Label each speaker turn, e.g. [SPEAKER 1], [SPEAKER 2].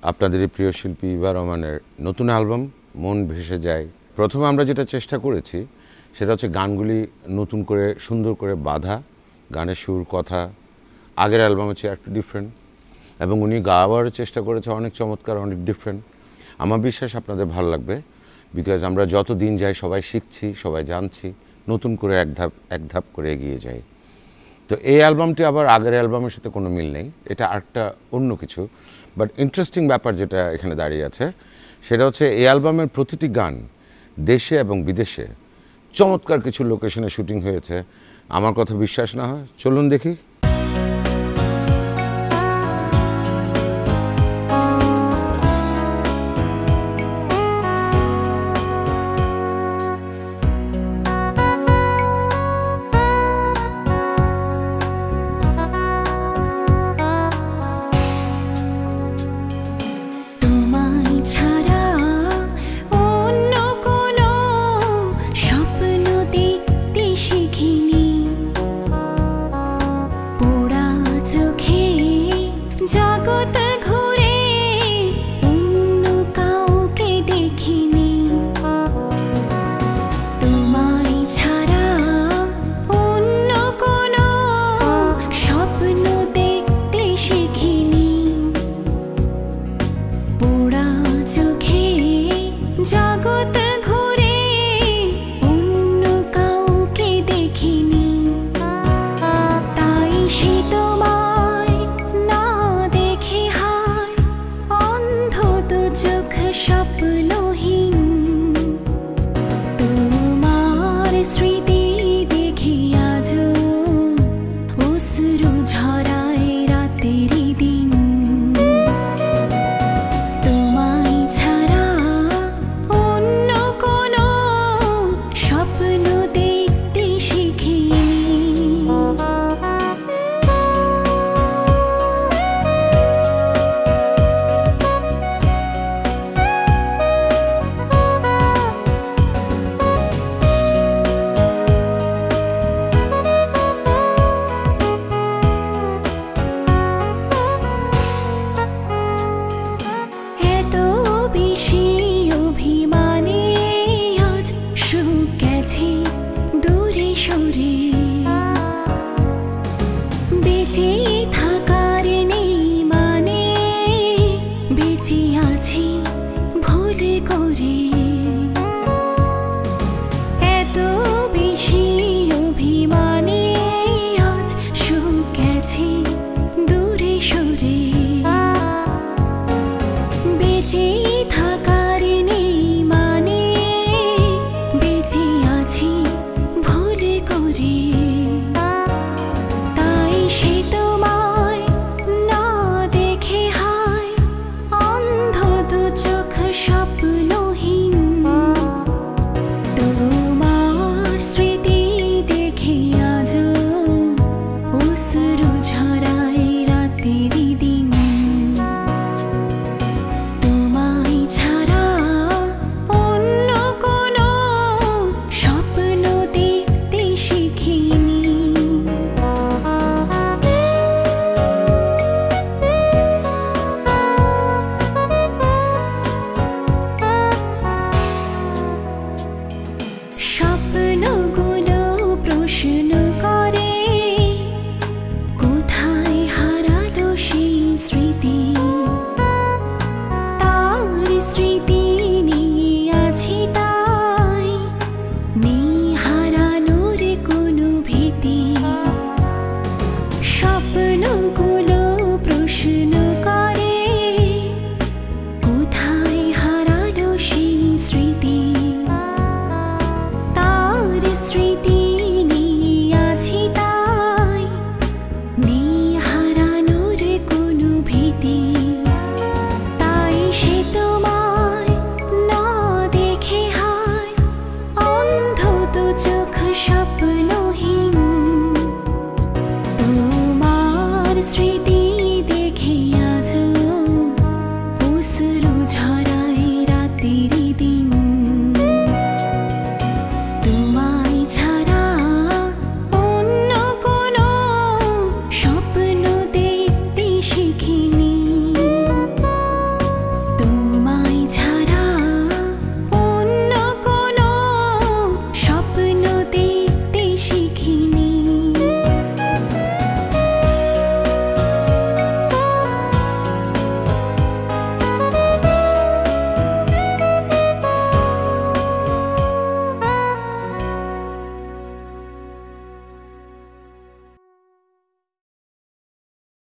[SPEAKER 1] আপনাদের প্রিয় শিল্পী ইভা রহমানের নতুন অ্যালবাম মন ভেসে যায়। প্রথমে আমরা যেটা চেষ্টা করেছি সেটা হচ্ছে গানগুলি নতুন করে সুন্দর করে বাঁধা, গানের সুর কথা আগের অ্যালবাম হচ্ছে একটু ডিফারেন্ট, এবং উনি গাওয়ার চেষ্টা করেছে অনেক চমৎকার, অনেক ডিফারেন্ট। আমার বিশ্বাস আপনাদের ভালো লাগবে, বিকজ আমরা যত দিন যাই সবাই শিখছি, সবাই জানছি, নতুন করে এক ধাপ করে এগিয়ে যাই। তো এই অ্যালবামটি আবার আগের অ্যালবামের সাথে কোনো মিল নেই, এটা আরেকটা অন্য কিছু। বাট ইন্টারেস্টিং ব্যাপার যেটা এখানে দাঁড়িয়ে আছে সেটা হচ্ছে এই অ্যালবামের প্রতিটি গান দেশে এবং বিদেশে চমৎকার কিছু লোকেশনে শুটিং হয়েছে। আমার কথা বিশ্বাস না হয় চলুন দেখি।
[SPEAKER 2] জগৎ ঘুরে অন্য কাউকে দেখিনি, তাই সে তোমায় না দেখে হায় অন্ধ দু চোখ স্বপ্নহীন। তোমার স্মৃতি দেখে আজও অশ্রু ঝরায় রাতেরই দিন। বেঁচে থাকার নেই মানে, বেঁচে আছি ভুল করে। এত বেশি অভিমানে আজ সুখ গেছে দূরে সরে। বেঁচে